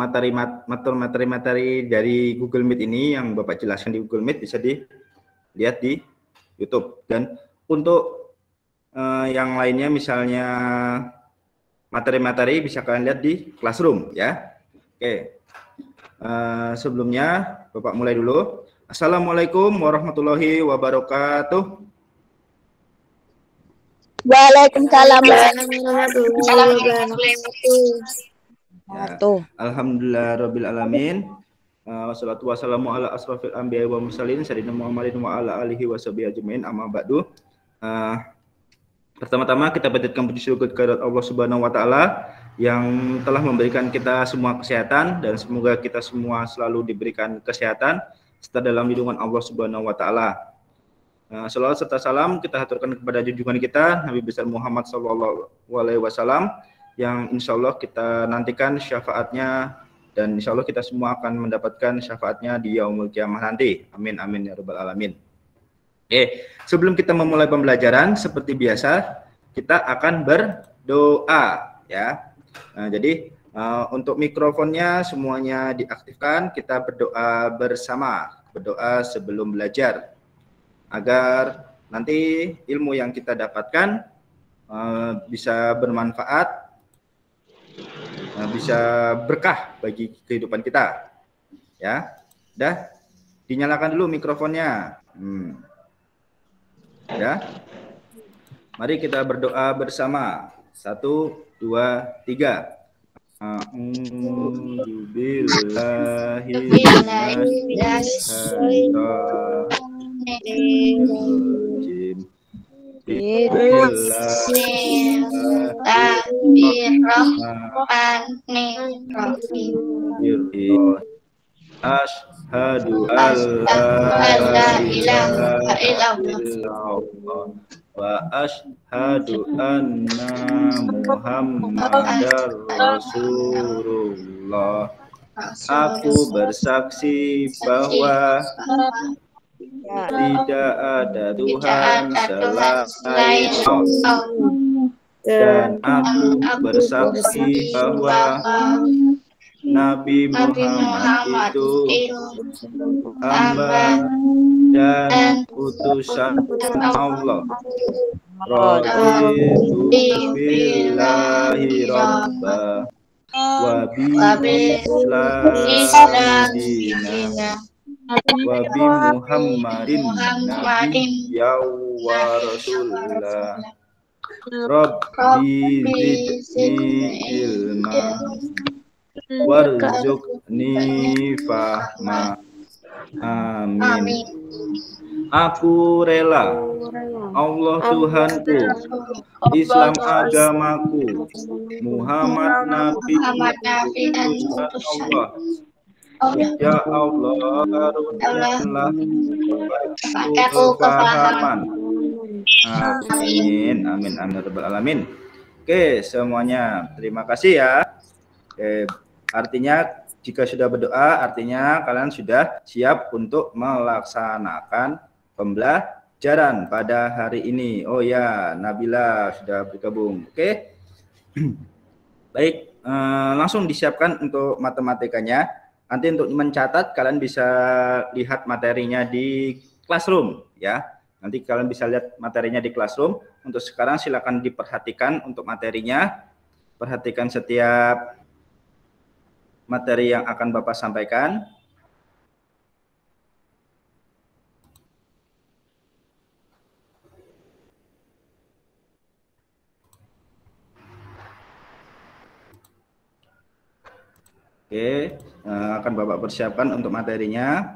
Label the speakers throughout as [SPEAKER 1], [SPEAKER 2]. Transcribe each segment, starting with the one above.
[SPEAKER 1] materi-materi dari Google Meet ini yang Bapak jelaskan di Google Meet bisa dilihat di YouTube. Dan untuk yang lainnya misalnya materi-materi bisa kalian lihat di Classroom ya. Oke. Sebelumnya Bapak mulai dulu. Assalamualaikum warahmatullahi wabarakatuh.
[SPEAKER 2] Waalaikumsalam warahmatullahi wabarakatuh.
[SPEAKER 1] Alhamdulillahirabbil alamin. Wassalatu wassalamu ala asrofil anbiya'i wa mursalin sayyidina Muhammadin wa ala alihi washabihi ajmain, amma ba'du. Pertama-tama kita panjatkan puji syukur kepada Allah Subhanahu wa taala yang telah memberikan kita semua kesehatan, dan semoga kita semua selalu diberikan kesehatan serta dalam lindungan Allah Subhanahu wa taala. Salawat serta salam kita haturkan kepada junjungan kita Nabi besar Muhammad sallallahu alaihi wasallam yang insyaallah kita nantikan syafaatnya, dan insyaallah kita semua akan mendapatkan syafaatnya di yaumul kiamah nanti. Amin amin ya rabbal alamin. Sebelum kita memulai pembelajaran seperti biasa kita akan berdoa ya. Jadi untuk mikrofonnya semuanya diaktifkan, kita berdoa bersama, berdoa sebelum belajar agar nanti ilmu yang kita dapatkan bisa bermanfaat, bisa berkah bagi kehidupan kita ya. Udah dinyalakan dulu mikrofonnya. Ya, mari kita berdoa bersama. 1, 2, 3. Asyhadu an la ilaha illallah wa asyhadu anna Muhammadar Rasulullah. Aku bersaksi bahwa tidak ada Tuhan selain Allah, dan aku bersaksi bahwa Nabi Muhammad itu hamba dan utusan Allah. Raditu billahi rabba wa bi islamina wa bi Muhammadin nabiyya wa rasulullah. Rabbi zidni ilma warzuqni fahma. Amin. Aku rela Allah Tuhanku, Islam agamaku, Muhammad Nabi dan utusan Allah. Ya Allah, karuniakanlah aku kefahaman. Amin. Amin amin rabbal alamin. Oke, semuanya terima kasih ya. Artinya jika sudah berdoa, artinya kalian sudah siap untuk melaksanakan pembelajaran pada hari ini. Oh ya, Nabila sudah bergabung. Oke. Baik, langsung disiapkan untuk matematikanya. Nanti untuk mencatat kalian bisa lihat materinya di Classroom ya. Nanti kalian bisa lihat materinya di Classroom. Untuk sekarang silakan diperhatikan untuk materinya. Perhatikan setiap materi yang akan Bapak sampaikan. Oke, akan Bapak persiapkan untuk materinya.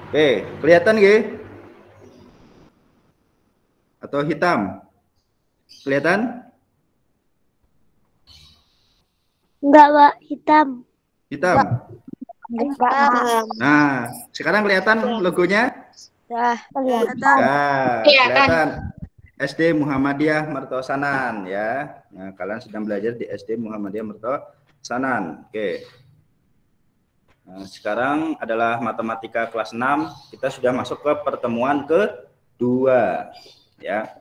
[SPEAKER 1] Oke, kelihatan nggih? Atau hitam? Kelihatan?
[SPEAKER 2] Enggak, Pak, hitam.
[SPEAKER 1] Hitam. Nah, sekarang kelihatan logonya?
[SPEAKER 2] Kelihatan.
[SPEAKER 1] Nah, kelihatan. SD Muhammadiyah Mertosanan ya. Nah, kalian sedang belajar di SD Muhammadiyah Mertosanan. Oke. Nah, sekarang adalah matematika kelas 6. Kita sudah masuk ke pertemuan kedua. Ya,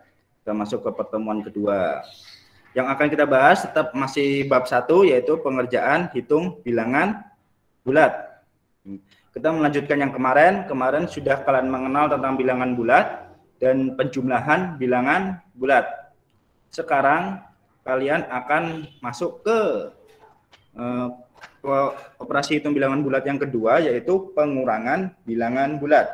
[SPEAKER 1] kita masuk ke pertemuan kedua. Yang akan kita bahas tetap masih bab 1, yaitu pengerjaan hitung bilangan bulat. Kita melanjutkan yang kemarin. Kemarin sudah kalian mengenal tentang bilangan bulat dan penjumlahan bilangan bulat. Sekarang kalian akan masuk ke operasi hitung bilangan bulat yang kedua, yaitu pengurangan bilangan bulat.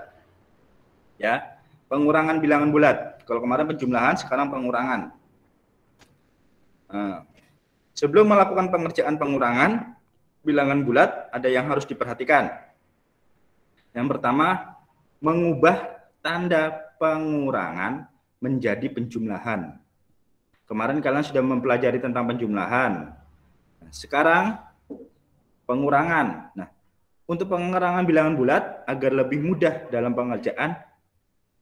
[SPEAKER 1] Ya, pengurangan bilangan bulat. Kalau kemarin penjumlahan, sekarang pengurangan. Sebelum melakukan pengerjaan pengurangan bilangan bulat, ada yang harus diperhatikan. Yang pertama, mengubah tanda pengurangan menjadi penjumlahan. Kemarin kalian sudah mempelajari tentang penjumlahan. Sekarang pengurangan. Nah, untuk pengurangan bilangan bulat agar lebih mudah dalam pengerjaan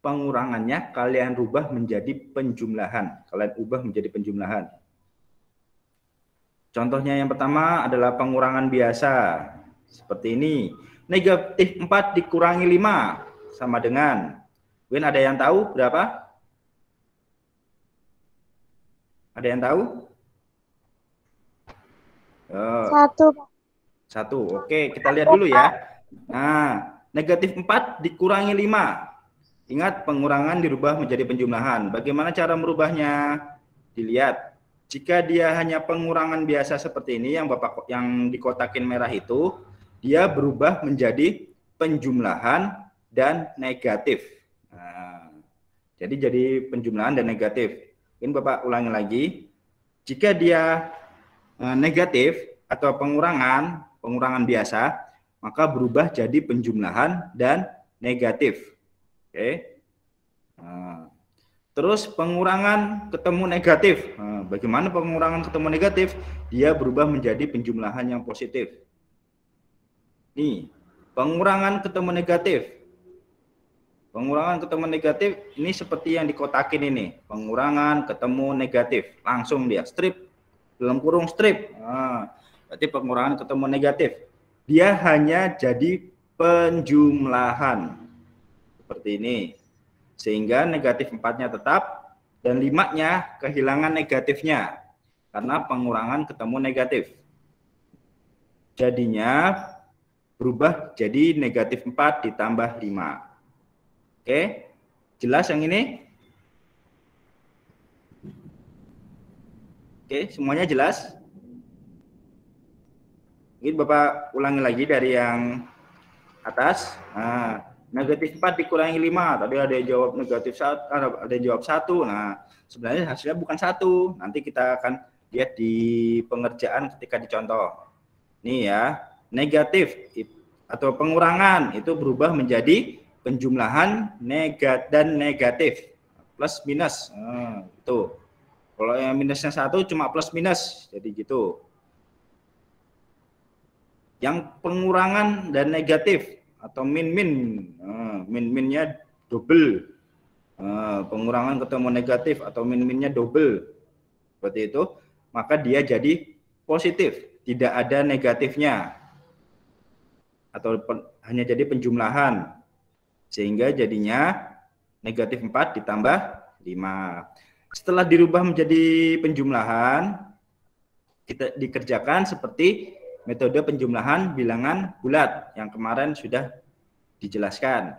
[SPEAKER 1] pengurangannya, kalian rubah menjadi penjumlahan. Kalian ubah menjadi penjumlahan. Contohnya yang pertama adalah pengurangan biasa. Seperti ini. Negatif 4 dikurangi 5 sama dengan. Win, ada yang tahu berapa? Ada yang tahu?
[SPEAKER 2] 1.
[SPEAKER 1] 1. Oke, kita lihat dulu ya. Nah, negatif 4 dikurangi 5. Ingat, pengurangan dirubah menjadi penjumlahan. Bagaimana cara merubahnya? Dilihat. Jika dia hanya pengurangan biasa seperti ini, yang dikotakin merah itu, dia berubah menjadi penjumlahan dan negatif. Nah, jadi penjumlahan dan negatif. Ini Bapak ulangi lagi. Jika dia negatif atau pengurangan biasa, maka berubah jadi penjumlahan dan negatif. Oke. Nah, terus pengurangan ketemu negatif. Nah, bagaimana pengurangan ketemu negatif? Dia berubah menjadi penjumlahan yang positif. Nih, pengurangan ketemu negatif. Pengurangan ketemu negatif ini seperti yang dikotakin ini. Pengurangan ketemu negatif. Langsung dia strip, dalam kurung strip. Nah, berarti pengurangan ketemu negatif. Dia hanya jadi penjumlahan. Seperti ini. Sehingga negatif 4-nya tetap dan 5-nya kehilangan negatifnya. Karena pengurangan ketemu negatif. Jadinya berubah jadi negatif 4 ditambah 5. Oke, jelas yang ini? Oke, semuanya jelas? Mungkin Bapak ulangi lagi dari yang atas. Nah, negatif 4 dikurangi 5. Tadi ada yang jawab negatif 1, ada yang jawab 1. Nah, sebenarnya hasilnya bukan 1. Nanti kita akan lihat di pengerjaan ketika dicontoh. Nih ya, negatif atau pengurangan itu berubah menjadi penjumlahan dan negatif. Plus minus. Nah, itu. Kalau yang minusnya 1 cuma plus minus. Jadi gitu. Yang pengurangan dan negatif atau min-min. Min-minnya double. Pengurangan ketemu negatif atau min-minnya double. Seperti itu. Maka dia jadi positif. Tidak ada negatifnya. Atau hanya jadi penjumlahan. Sehingga jadinya negatif 4 ditambah 5. Setelah dirubah menjadi penjumlahan, kita dikerjakan seperti metode penjumlahan bilangan bulat yang kemarin sudah dijelaskan.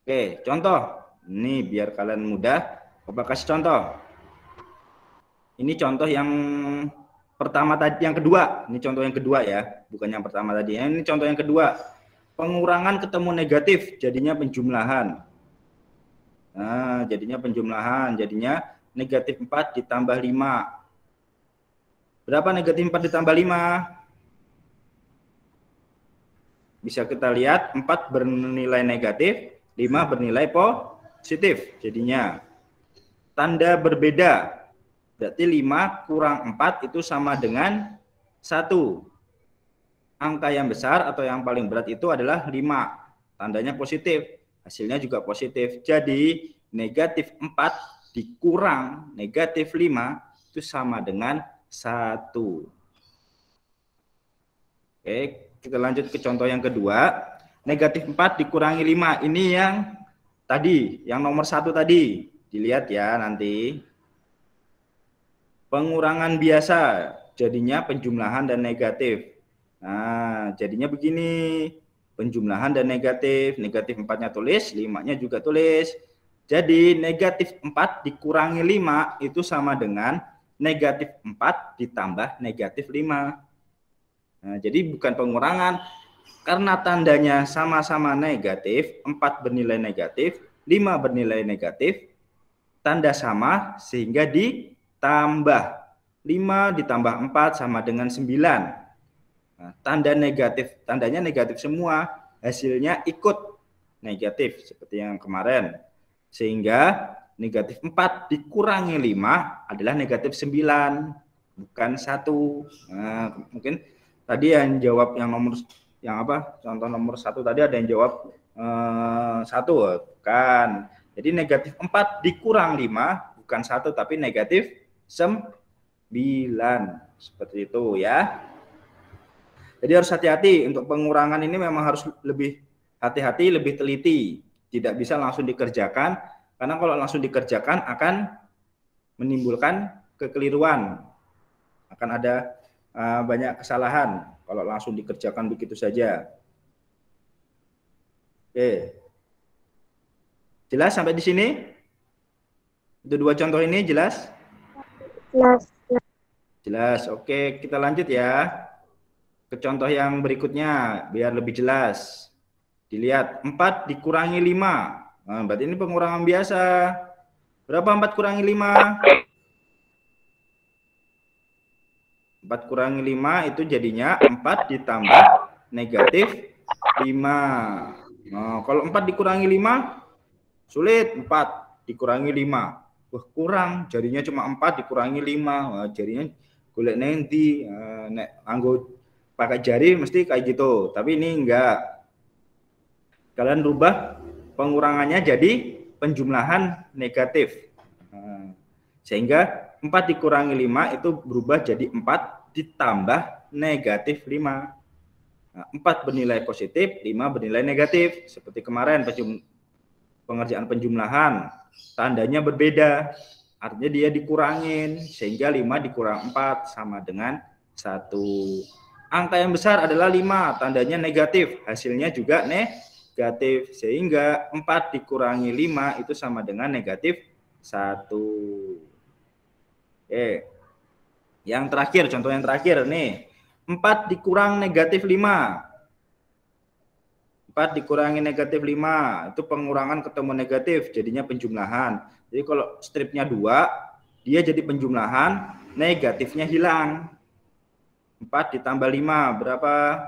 [SPEAKER 1] Oke, contoh. Ini biar kalian mudah, Bapak kasih contoh. Ini contoh yang pertama tadi, yang kedua. Ini contoh yang kedua ya, bukan yang pertama tadi. Ini contoh yang kedua. Pengurangan ketemu negatif, jadinya penjumlahan. Nah, jadinya penjumlahan, jadinya negatif 4 ditambah 5. Berapa negatif 4 ditambah 5? Bisa kita lihat, 4 bernilai negatif, 5 bernilai positif. Jadinya, tanda berbeda. Berarti 5 kurang 4 itu sama dengan 1. Angka yang besar atau yang paling berat itu adalah 5. Tandanya positif. Hasilnya juga positif. Jadi negatif 4 dikurang negatif 5 itu sama dengan 1. Oke, kita lanjut ke contoh yang kedua. Negatif 4 dikurangi 5. Ini yang tadi, yang nomor 1 tadi, dilihat ya nanti. Pengurangan biasa, jadinya penjumlahan dan negatif. Nah, jadinya begini, penjumlahan dan negatif. Negatif 4-nya tulis, 5-nya juga tulis. Jadi negatif 4 dikurangi 5 itu sama dengan negatif 4 ditambah negatif 5. Nah, jadi bukan pengurangan. Karena tandanya sama-sama negatif, 4 bernilai negatif, 5 bernilai negatif, tanda sama sehingga ditambah. 5 ditambah 4 sama dengan 9. Nah, tandanya negatif semua, hasilnya ikut negatif seperti yang kemarin. Sehingga negatif 4 dikurangi 5 adalah negatif 9, bukan 1. Nah, mungkin tadi yang jawab contoh nomor 1 tadi ada yang jawab 1, bukan. Jadi negatif 4 dikurang 5 bukan 1 tapi negatif 9. Seperti itu ya. Jadi harus hati-hati, untuk pengurangan ini memang harus lebih hati-hati, lebih teliti. Tidak bisa langsung dikerjakan, karena kalau langsung dikerjakan akan menimbulkan kekeliruan. Akan ada banyak kesalahan kalau langsung dikerjakan begitu saja. Oke. Jelas sampai di sini? Itu 2 contoh ini jelas?
[SPEAKER 2] Jelas.
[SPEAKER 1] Jelas. Oke, kita lanjut ya ke contoh yang berikutnya biar lebih jelas. Dilihat, 4 dikurangi 5. Nah, berarti ini pengurangan biasa. Berapa 4 kurangi 5? 4 kurangi 5 itu jadinya 4 ditambah negatif 5. Nah, kalau 4 dikurangi 5 sulit. 4 dikurangi 5. Wah, kurang. Jadinya cuma 4 dikurangi 5. Wah, jadinya golek nanti nek anggo pakai jari mesti kayak gitu. Tapi ini enggak. Kalian rubah pengurangannya jadi penjumlahan negatif. Nah, sehingga 4 dikurangi 5 itu berubah jadi 4 ditambah negatif 5. Nah, 4 bernilai positif, 5 bernilai negatif. Seperti kemarin pengerjaan penjumlahan, tandanya berbeda. Artinya dia dikurangin, sehingga 5 dikurang 4 sama dengan 1. Angka yang besar adalah 5, tandanya negatif, hasilnya juga negatif. Sehingga 4 dikurangi 5 itu sama dengan negatif 1. Oke. Yang terakhir, contoh yang terakhir nih. 4 dikurang negatif 5. 4 dikurangi negatif 5. Itu pengurangan ketemu negatif, jadinya penjumlahan. Jadi kalau stripnya 2, dia jadi penjumlahan, negatifnya hilang. 4 ditambah 5, berapa?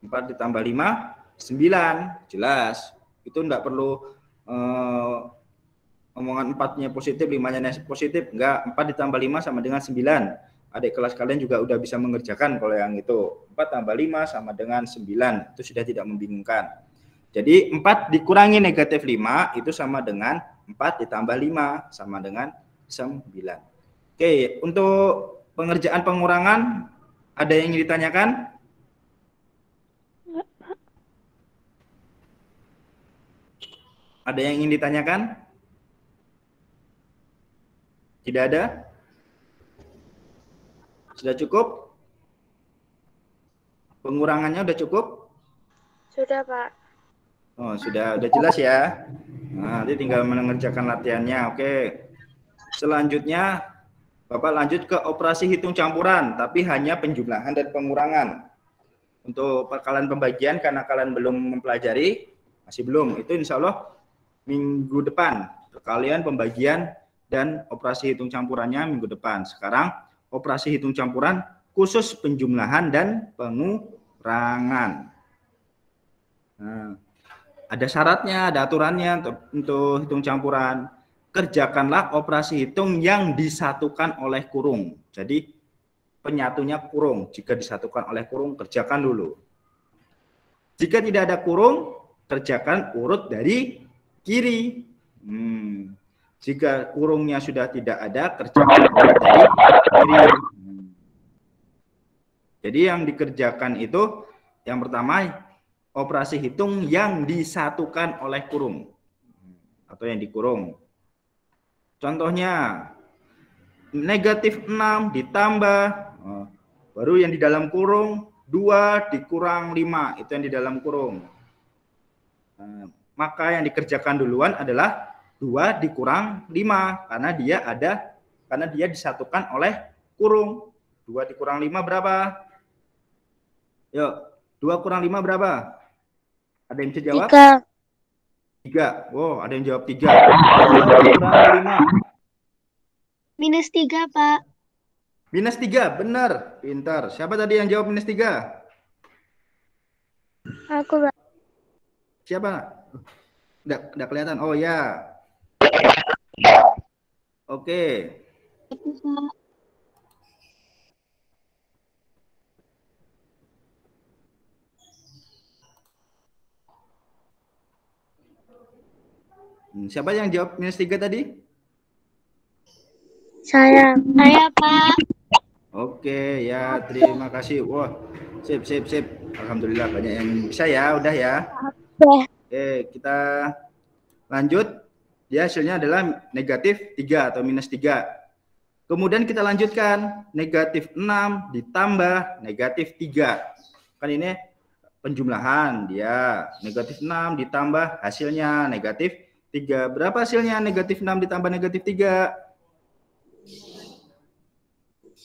[SPEAKER 1] 4 ditambah 5, 9. Jelas. Itu enggak perlu omongan 4-nya positif, 5-nya positif. Enggak, 4 ditambah 5 sama dengan 9. Adik kelas kalian juga udah bisa mengerjakan kalau yang itu. 4 tambah 5 sama dengan 9. Itu sudah tidak membingungkan. Jadi 4 dikurangi negatif 5 itu sama dengan 4 ditambah 5 sama dengan 9. Oke, untuk pengerjaan pengurangan ada yang ingin ditanyakan? Ada yang ingin ditanyakan? Tidak ada? Sudah cukup? Pengurangannya sudah cukup?
[SPEAKER 2] Sudah, Pak.
[SPEAKER 1] Oh, sudah jelas ya. Nah, nanti tinggal mengerjakan latihannya. Oke. Selanjutnya, Bapak lanjut ke operasi hitung campuran, tapi hanya penjumlahan dan pengurangan. Untuk kalian pembagian, karena kalian belum mempelajari, masih belum, itu insya Allah minggu depan. Kalian pembagian dan operasi hitung campurannya minggu depan. Sekarang, operasi hitung campuran khusus penjumlahan dan pengurangan. Nah, ada syaratnya, ada aturannya untuk hitung campuran. Kerjakanlah operasi hitung yang disatukan oleh kurung. Jadi penyatunya kurung. Jika disatukan oleh kurung, kerjakan dulu. Jika tidak ada kurung, kerjakan urut dari kiri. Jika kurungnya sudah tidak ada, kerjakan urut dari kiri. Jadi yang dikerjakan itu, yang pertama operasi hitung yang disatukan oleh kurung atau yang dikurung. Contohnya negatif 6 ditambah baru yang di dalam kurung 2 dikurang 5, itu yang di dalam kurung. Maka yang dikerjakan duluan adalah 2 dikurang 5 karena dia disatukan oleh kurung. 2 dikurang 5 berapa? Yuk, 2 kurang 5 berapa? Ada yang bisa jawab? 3. Wow, ada yang jawab 3. 2 kurang 5.
[SPEAKER 2] Minus 3, Pak.
[SPEAKER 1] Minus 3, benar. Pintar. Siapa tadi yang jawab minus 3?
[SPEAKER 2] Aku, Pak.
[SPEAKER 1] Siapa? Nggak kelihatan. Oh ya. Oke. Siapa yang jawab minus 3 tadi?
[SPEAKER 2] Saya, Pak.
[SPEAKER 1] Oke, ya, terima kasih. Wah, sip. Alhamdulillah banyak yang bisa ya, udah ya. Oke, kita lanjut. Ya, hasilnya adalah negatif 3 atau minus 3. Kemudian kita lanjutkan, negatif 6 ditambah negatif 3. Kan ini penjumlahan, dia negatif 6 ditambah hasilnya negatif 3. Berapa hasilnya negatif 6 ditambah negatif 3?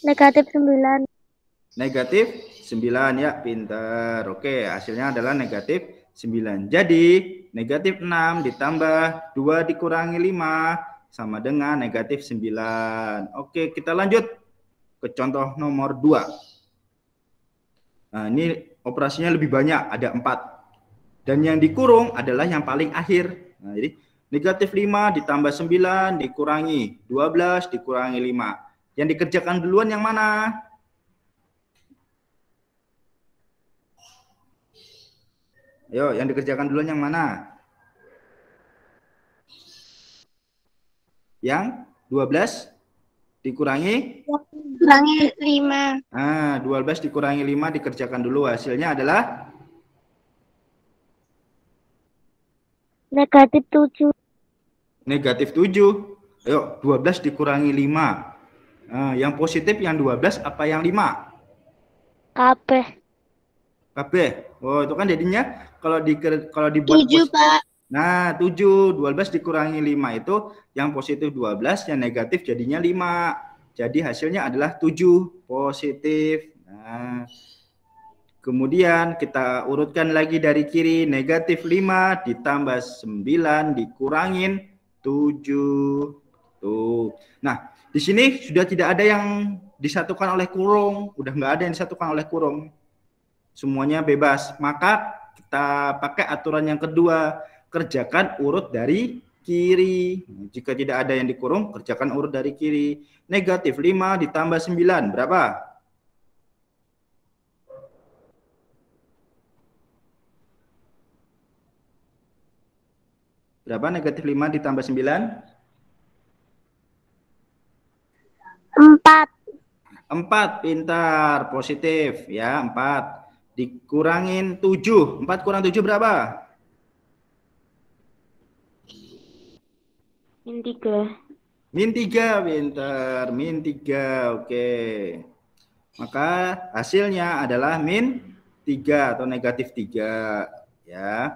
[SPEAKER 2] Negatif 9.
[SPEAKER 1] Negatif 9 ya, pintar. Oke, hasilnya adalah negatif 9. Jadi negatif 6 ditambah 2 dikurangi 5 sama dengan negatif 9. Oke, kita lanjut ke contoh nomor 2. Nah, ini operasinya lebih banyak, ada 4. Dan yang dikurung adalah yang paling akhir. Nah, jadi negatif 5 ditambah 9 dikurangi 12 dikurangi 5. Yang dikerjakan duluan yang mana? Ayo, yang dikerjakan duluan yang mana? Yang 12 dikurangi?
[SPEAKER 2] Kurangi 5.
[SPEAKER 1] Nah, 12 dikurangi 5 dikerjakan dulu. Hasilnya adalah?
[SPEAKER 2] Negatif 7.
[SPEAKER 1] Negatif 7. Ayo, 12 dikurangi 5. Yang positif yang 12 apa yang 5?
[SPEAKER 2] KB.
[SPEAKER 1] KB. Oh, itu kan jadinya kalau dibuat
[SPEAKER 2] 7, Pak.
[SPEAKER 1] Nah, 7, 12 dikurangi 5 itu yang positif 12, yang negatif jadinya 5. Jadi hasilnya adalah 7 positif. Nah, kemudian kita urutkan lagi dari kiri, negatif 5 ditambah 9 dikurangin 7. Tuh. Nah, di sini sudah tidak ada yang disatukan oleh kurung, udah nggak ada yang disatukan oleh kurung. Semuanya bebas. Maka kita pakai aturan yang kedua, kerjakan urut dari kiri. Jika tidak ada yang dikurung, kerjakan urut dari kiri. Negatif 5 ditambah 9, berapa? Berapa negatif 5 ditambah 9?
[SPEAKER 2] 4.
[SPEAKER 1] 4, pintar, positif ya, 4. Dikurangin 7, 4 kurang 7 berapa?
[SPEAKER 2] Min 3.
[SPEAKER 1] Min 3, pintar, min 3, oke. Maka hasilnya adalah min 3 atau negatif 3 ya.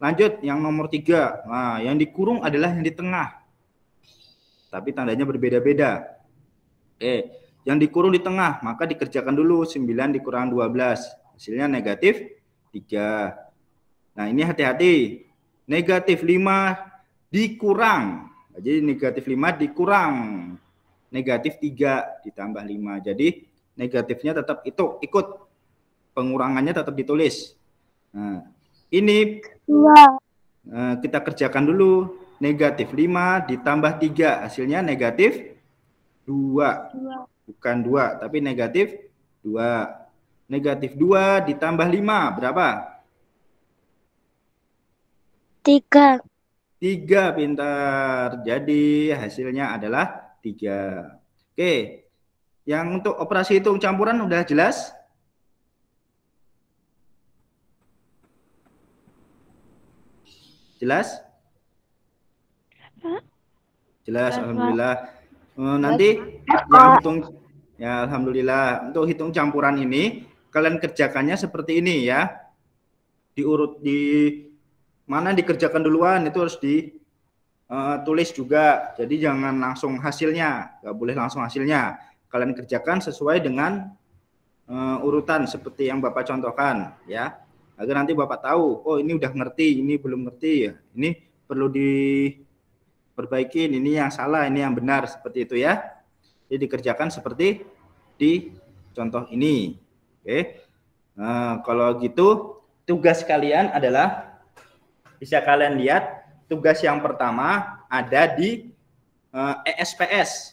[SPEAKER 1] Lanjut yang nomor 3. Nah, yang dikurung adalah yang di tengah. Tapi tandanya berbeda-beda. Oke, yang dikurung di tengah, maka dikerjakan dulu 9 dikurang 12. Hasilnya negatif 3. Nah, ini hati-hati. Negatif 5 dikurang. Jadi negatif 5 dikurang negatif 3 ditambah 5. Jadi negatifnya tetap itu ikut. Pengurangannya tetap ditulis. Nah, ini kita kerjakan dulu. Negatif 5 ditambah 3. Hasilnya negatif 2. Bukan 2, tapi negatif 2. Negatif 2 ditambah 5, berapa?
[SPEAKER 2] 3.
[SPEAKER 1] 3, pintar. Jadi hasilnya adalah 3. Oke. Yang untuk operasi hitung campuran udah jelas? Jelas?
[SPEAKER 2] Pak.
[SPEAKER 1] Jelas,
[SPEAKER 2] Jelas, Pak.
[SPEAKER 1] alhamdulillah. Nanti
[SPEAKER 2] Pak.
[SPEAKER 1] yang hitung, ya alhamdulillah. Untuk hitung campuran ini, kalian kerjakannya seperti ini ya. Diurut di mana dikerjakan duluan itu harus ditulis juga. Jadi jangan langsung hasilnya, nggak boleh langsung hasilnya. Kalian kerjakan sesuai dengan urutan seperti yang Bapak contohkan ya. Agar nanti Bapak tahu, oh ini udah ngerti, ini belum ngerti ya. Ini perlu diperbaikin, ini yang salah, ini yang benar, seperti itu ya. Jadi dikerjakan seperti di contoh ini. Oke. Nah, kalau gitu tugas kalian adalah bisa kalian lihat tugas yang pertama ada di ESPS.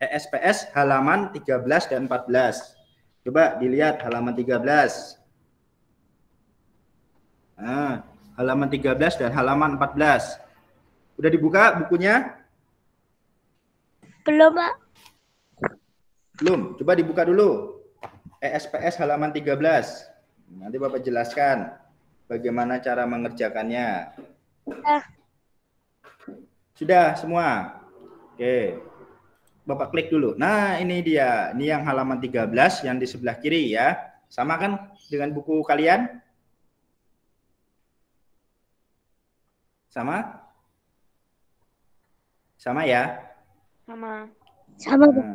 [SPEAKER 1] ESPS halaman 13 dan 14. Coba dilihat halaman 13. Nah, halaman 13 dan halaman 14. Udah dibuka bukunya?
[SPEAKER 2] Belum, Pak.
[SPEAKER 1] Belum. Coba dibuka dulu. ESPS halaman 13. Nanti Bapak jelaskan bagaimana cara mengerjakannya. Sudah semua? Oke. Bapak klik dulu. Nah, ini dia. Ini yang halaman 13 yang di sebelah kiri ya. Sama kan dengan buku kalian? Sama? Sama ya?
[SPEAKER 2] Sama. Sama, Pak.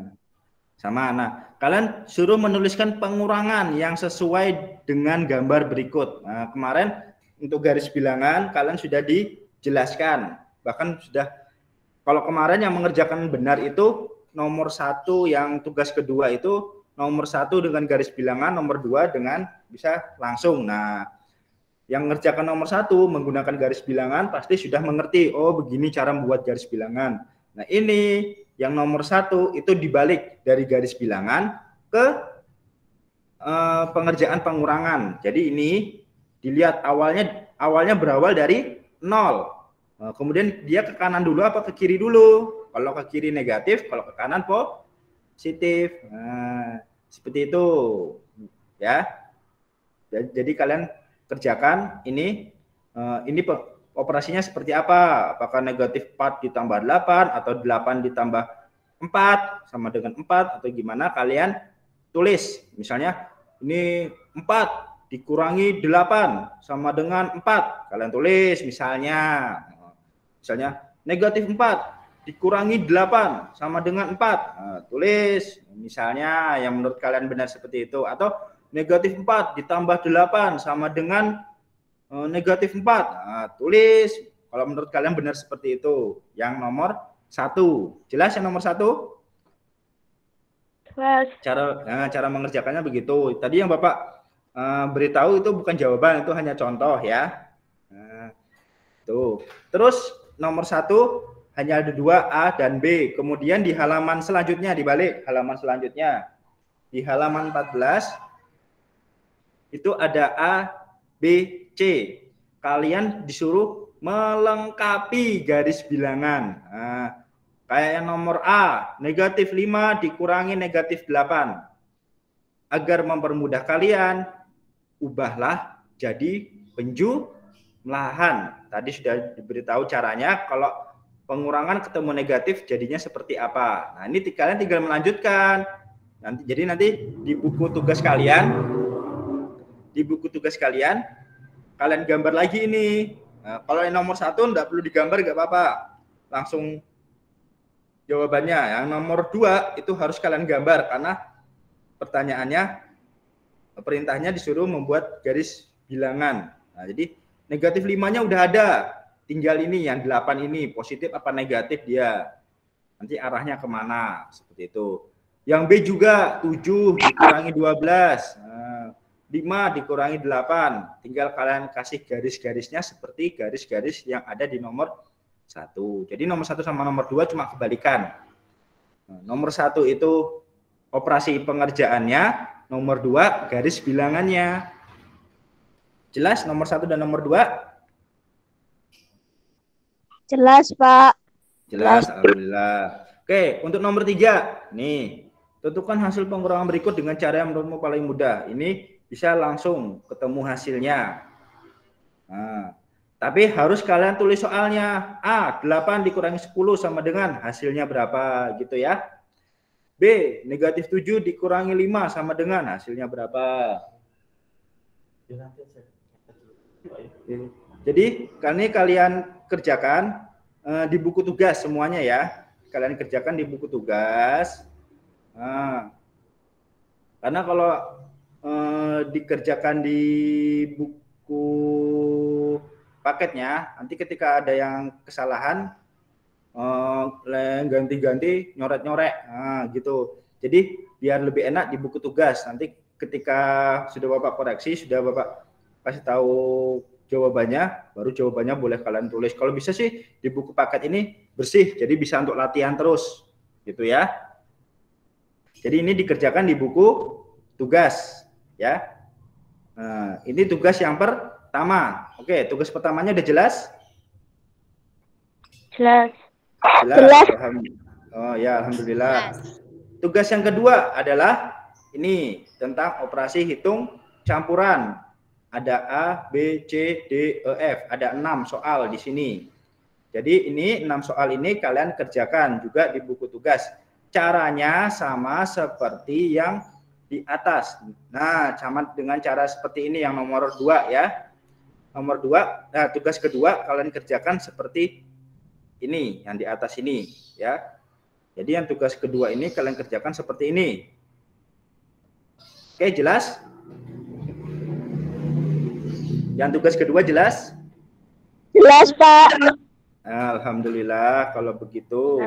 [SPEAKER 1] Sama. Nah, kalian suruh menuliskan pengurangan yang sesuai dengan gambar berikut. Nah, kemarin untuk garis bilangan kalian sudah dijelaskan. Bahkan sudah, kalau kemarin yang mengerjakan benar itu nomor 1 yang tugas kedua itu nomor 1 dengan garis bilangan, nomor 2 dengan bisa langsung. Nah, yang mengerjakan nomor 1 menggunakan garis bilangan pasti sudah mengerti, oh begini cara membuat garis bilangan. Nah, ini yang nomor 1 itu dibalik dari garis bilangan ke pengerjaan pengurangan. Jadi ini dilihat awalnya berawal dari 0. Kemudian dia ke kanan dulu apa ke kiri dulu? Kalau ke kiri negatif, kalau ke kanan positif. Nah, seperti itu ya. Jadi kalian kerjakan ini operasinya seperti apa? Apakah negatif 4 ditambah 8 atau 8 ditambah 4 sama dengan 4 atau gimana? Kalian tulis. Misalnya ini 4 dikurangi 8 sama dengan 4. Kalian tulis misalnya negatif 4 dikurangi 8 sama dengan 4. Nah, tulis misalnya yang menurut kalian benar seperti itu. Atau negatif 4 ditambah 8 sama dengan negatif 4. Nah, tulis kalau menurut kalian benar seperti itu. Yang nomor 1. Jelas yang nomor 1?
[SPEAKER 2] Jelas.
[SPEAKER 1] Cara mengerjakannya begitu. Tadi yang Bapak beritahu itu bukan jawaban, itu hanya contoh ya. Nah, tuh. Terus nomor 1 hanya ada 2 A dan B. Kemudian di halaman selanjutnya, dibalik halaman selanjutnya. Di halaman 14 itu ada A, B, C. Kalian disuruh melengkapi garis bilangan. Nah, kayak yang nomor A, negatif 5 dikurangi negatif 8. Agar mempermudah kalian, ubahlah jadi penjumlahan. Tadi sudah diberitahu caranya, kalau pengurangan ketemu negatif jadinya seperti apa. Nah, ini kalian tinggal melanjutkan. Nanti di buku tugas kalian, kalian gambar lagi ini. Nah, kalau yang nomor 1 enggak perlu digambar, enggak apa-apa. Langsung jawabannya. Yang nomor 2 itu harus kalian gambar karena perintahnya disuruh membuat garis bilangan. Nah, jadi negatif 5-nya udah ada. Tinggal ini yang 8 ini positif apa negatif dia. Nanti arahnya kemana seperti itu. Yang B juga 7 dikurangi 12. Nah, 5 dikurangi 8. Tinggal kalian kasih garis-garisnya seperti garis-garis yang ada di nomor 1. Jadi nomor 1 sama nomor 2 cuma kebalikan. Nah, nomor 1 itu operasi pengerjaannya, nomor 2 garis bilangannya. Jelas nomor 1 dan nomor 2?
[SPEAKER 2] Jelas, Pak.
[SPEAKER 1] Jelas, alhamdulillah. Oke, untuk nomor 3. Nih, tentukan hasil pengurangan berikut dengan cara yang menurutmu paling mudah. Ini bisa langsung ketemu hasilnya. Nah, Tapi harus kalian tulis soalnya. A, 8 dikurangi 10 sama dengan hasilnya berapa gitu ya. B, negatif 7 dikurangi 5 sama dengan hasilnya berapa. Jadi ini kalian kerjakan di buku tugas semuanya ya. Kalian kerjakan di buku tugas. Nah, karena kalau dikerjakan di buku paketnya, nanti ketika ada yang kesalahan ganti-ganti nyoret-nyoret, nah, gitu. Jadi biar lebih enak di buku tugas. Nanti ketika sudah Bapak koreksi, sudah Bapak kasih tahu jawabannya, baru jawabannya boleh kalian tulis. Kalau bisa sih di buku paket ini bersih, jadi bisa untuk latihan terus, gitu ya. Jadi ini dikerjakan di buku tugas, ya. Nah, ini tugas yang pertama. Oke, tugas pertamanya udah jelas?
[SPEAKER 2] Jelas.
[SPEAKER 1] Jelas. Oh ya, alhamdulillah. Tugas yang kedua adalah ini tentang operasi hitung campuran. Ada A, B, C, D, E, F. Ada 6 soal di sini. Jadi ini 6 soal ini kalian kerjakan juga di buku tugas. Caranya sama seperti yang di atas. Nah, sama dengan cara seperti ini yang nomor 2 ya. Nomor 2, nah tugas kedua kalian kerjakan seperti ini, yang di atas ini ya. Jadi yang tugas kedua ini kalian kerjakan seperti ini. Oke, jelas? Yang tugas kedua jelas?
[SPEAKER 2] Jelas, Pak.
[SPEAKER 1] Alhamdulillah kalau begitu.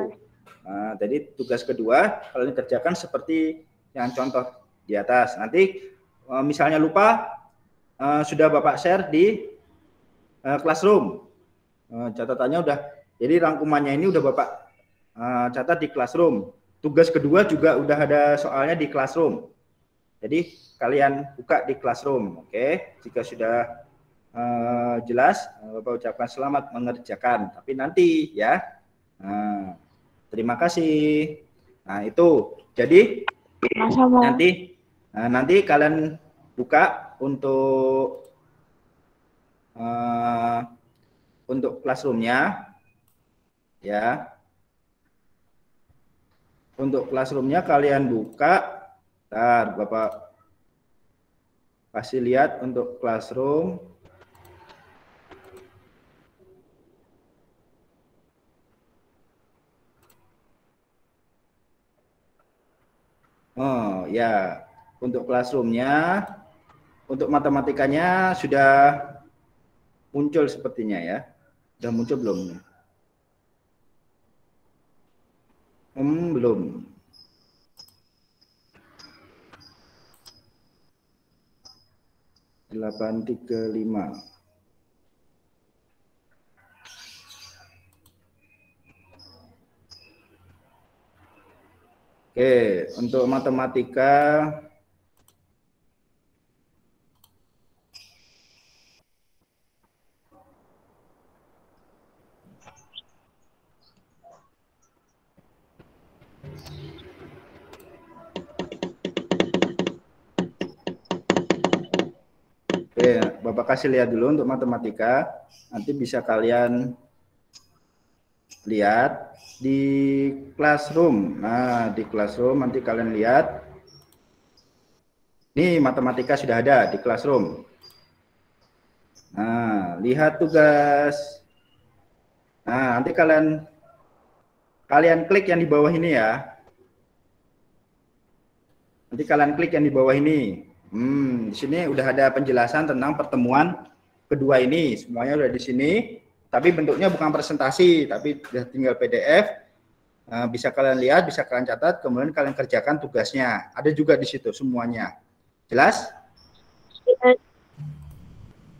[SPEAKER 1] Nah, jadi tugas kedua kalian kerjakan seperti yang contoh di atas. Nanti misalnya lupa, sudah Bapak share di Classroom. Catatannya udah, jadi rangkumannya ini udah Bapak catat di Classroom. Tugas kedua juga udah ada soalnya di Classroom. Jadi kalian buka di Classroom, oke? Jika sudah jelas, Bapak ucapkan selamat mengerjakan. Tapi nanti ya. Terima kasih. Nah itu, jadi nanti kalian buka untuk Classroom-nya, ya. Untuk Classroom-nya kalian buka. Bentar, Bapak kasih lihat untuk Classroom. Oh ya, untuk Classroom-nya, untuk matematikanya sudah muncul sepertinya ya. Sudah muncul belum? Belum. Delapan tiga lima. Oke, untuk matematika oke, Bapak kasih lihat dulu untuk matematika. Nanti bisa kalian lihat di Classroom. Nah, di Classroom nanti kalian lihat. Ini matematika sudah ada di Classroom. Nah, lihat tugas. Nah, nanti kalian klik yang di bawah ini ya. Nanti kalian klik yang di bawah ini. Di sini udah ada penjelasan tentang pertemuan kedua ini. Semuanya udah di sini. Tapi bentuknya bukan presentasi, tapi udah tinggal PDF. Bisa kalian lihat, bisa kalian catat, kemudian kalian kerjakan tugasnya. Ada juga di situ semuanya. Jelas?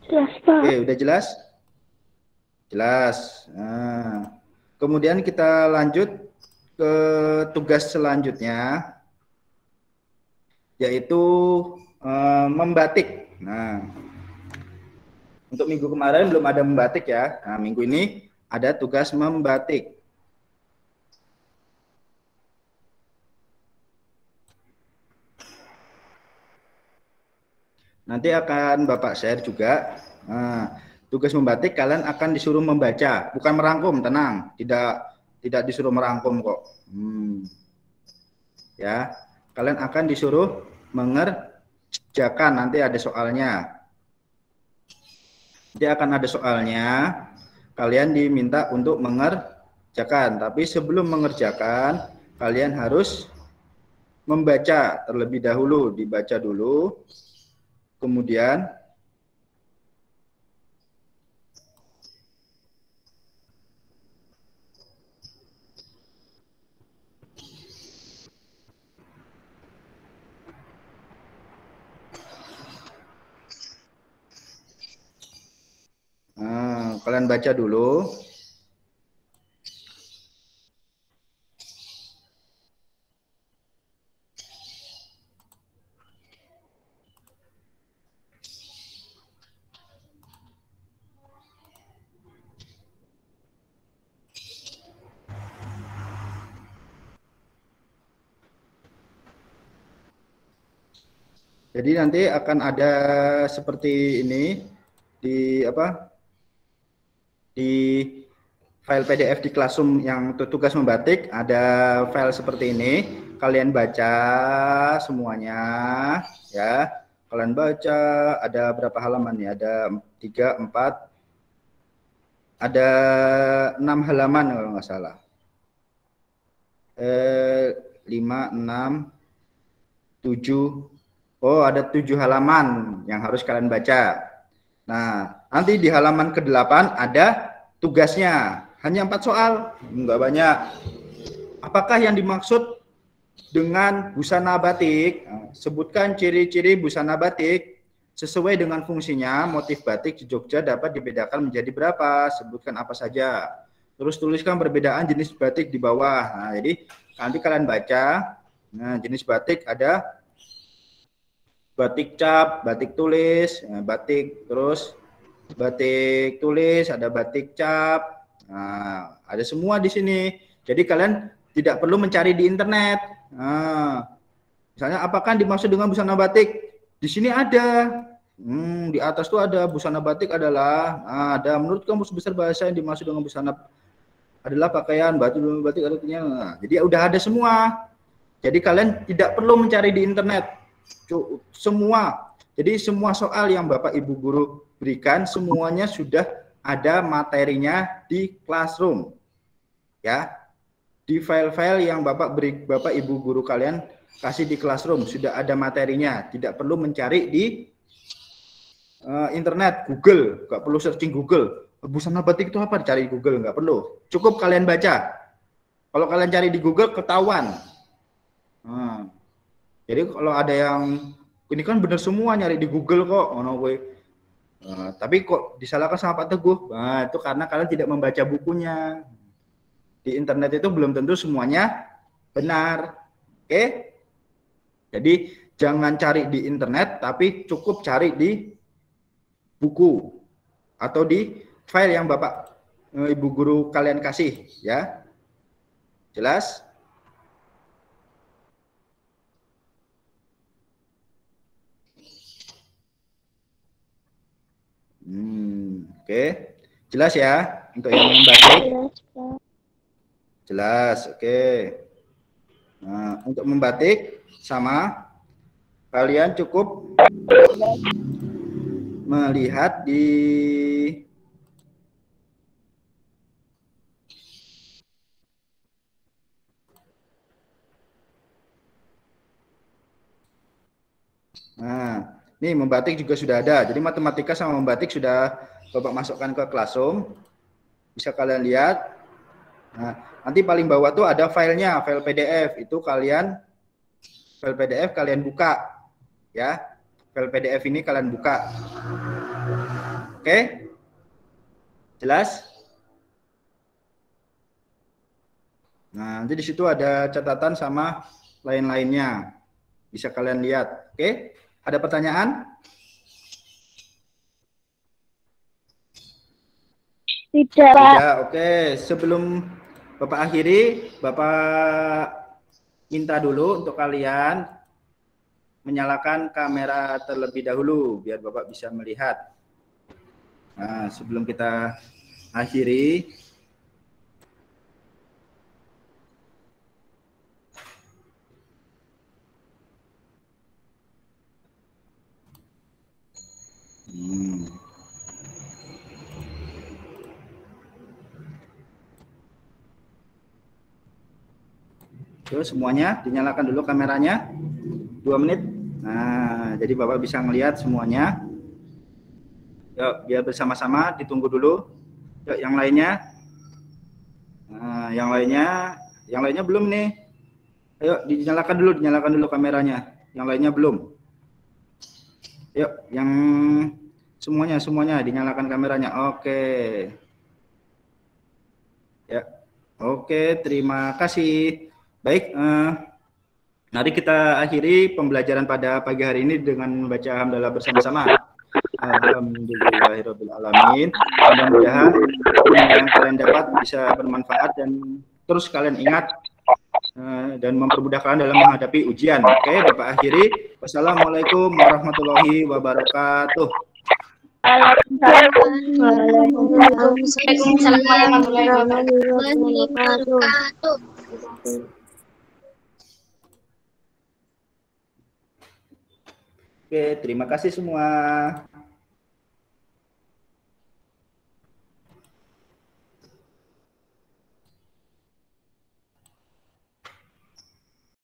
[SPEAKER 2] Jelas, Pak.
[SPEAKER 1] Oke, udah jelas? Jelas. Nah, kemudian kita lanjut ke tugas selanjutnya, yaitu membatik. Nah, untuk minggu kemarin belum ada membatik ya. Nah, minggu ini ada tugas membatik. Nanti akan Bapak share juga. Nah, tugas membatik kalian akan disuruh membaca, bukan merangkum, tenang, tidak disuruh merangkum kok. Ya, kalian akan disuruh mengerjakan, nanti ada soalnya. Nanti akan ada soalnya, kalian diminta untuk mengerjakan, tapi sebelum mengerjakan kalian harus membaca terlebih dahulu, dibaca dulu, kemudian kalian baca dulu. Jadi nanti akan ada seperti ini di di file PDF di Classroom yang tugas membatik, ada file seperti ini. Kalian baca semuanya ya. Kalian baca, ada berapa halaman ya? Ada 3, 4, ada 6 halaman kalau nggak salah. 5, 6, 7. Oh, ada 7 halaman yang harus kalian baca. Nah, nanti di halaman ke-8 ada tugasnya. Hanya 4 soal, enggak banyak. Apakah yang dimaksud dengan busana batik? Sebutkan ciri-ciri busana batik sesuai dengan fungsinya. Motif batik di Jogja dapat dibedakan menjadi berapa? Sebutkan apa saja. Terus tuliskan perbedaan jenis batik di bawah. Nah, jadi nanti kalian baca. Nah, jenis batik ada batik cap, batik tulis, batik terus batik tulis, ada batik cap. Nah, ada semua di sini. Jadi kalian tidak perlu mencari di internet. Nah, misalnya apakah dimaksud dengan busana batik? Di sini ada. Di atas tuh ada busana batik adalah ada menurut Kamus Besar Bahasa yang dimaksud dengan busana adalah pakaian batik artinya. Nah, jadi udah ada semua. Jadi kalian tidak perlu mencari di internet. Semua. Jadi semua soal yang Bapak Ibu guru berikan semuanya sudah ada materinya di Classroom. Ya. Di file-file yang Bapak Ibu guru kalian kasih di Classroom sudah ada materinya, tidak perlu mencari di internet, Google, nggak perlu searching Google. Busana batik itu apa? Dicari di Google, nggak perlu. Cukup kalian baca. Kalau kalian cari di Google ketahuan. Jadi kalau ada yang ini kan benar semua nyari di Google kok, tapi kok disalahkan sama Pak Teguh? Nah, itu karena kalian tidak membaca bukunya. Di internet itu belum tentu semuanya benar. Oke? Jadi jangan cari di internet, tapi cukup cari di buku atau di file yang Bapak Ibu guru kalian kasih, ya. Jelas? Oke. Jelas ya untuk yang membatik? Jelas, oke. Nah, untuk membatik sama kalian cukup melihat di Nah, ini membatik juga sudah ada. Jadi matematika sama membatik sudah Bapak masukkan ke Classroom. Bisa kalian lihat. Nah, nanti paling bawah tuh ada filenya, file PDF. Itu file PDF kalian buka. Ya. File PDF ini kalian buka. Oke? Jelas? Nah, nanti di situ ada catatan sama lain-lainnya. Bisa kalian lihat. Oke? Ada pertanyaan?
[SPEAKER 2] Tidak, Pak.
[SPEAKER 1] Tidak, oke. Sebelum Bapak akhiri, Bapak minta dulu untuk kalian menyalakan kamera terlebih dahulu, biar Bapak bisa melihat. Nah, sebelum kita akhiri, Yuk, semuanya dinyalakan dulu kameranya 2 menit. Nah, jadi Bapak bisa melihat semuanya. Yuk, biar bersama-sama ditunggu dulu. Yuk, yang lainnya. Nah, yang lainnya belum nih. Ayo dinyalakan dulu kameranya. Yang lainnya belum. Yuk, yang semuanya dinyalakan kameranya. Oke. Ya. Oke, terima kasih. Baik, mari kita akhiri pembelajaran pada pagi hari ini dengan membaca hamdalah bersama-sama. Alhamdulillahirabbil alamin. Mudah-mudahan yang kalian dapat bisa bermanfaat dan terus kalian ingat dan mempermudah kalian dalam menghadapi ujian. Oke, Bapak akhiri. Wassalamualaikum warahmatullahi wabarakatuh.
[SPEAKER 2] Waalaikumsalam warahmatullahi wabarakatuh.
[SPEAKER 1] Oke, terima kasih semua.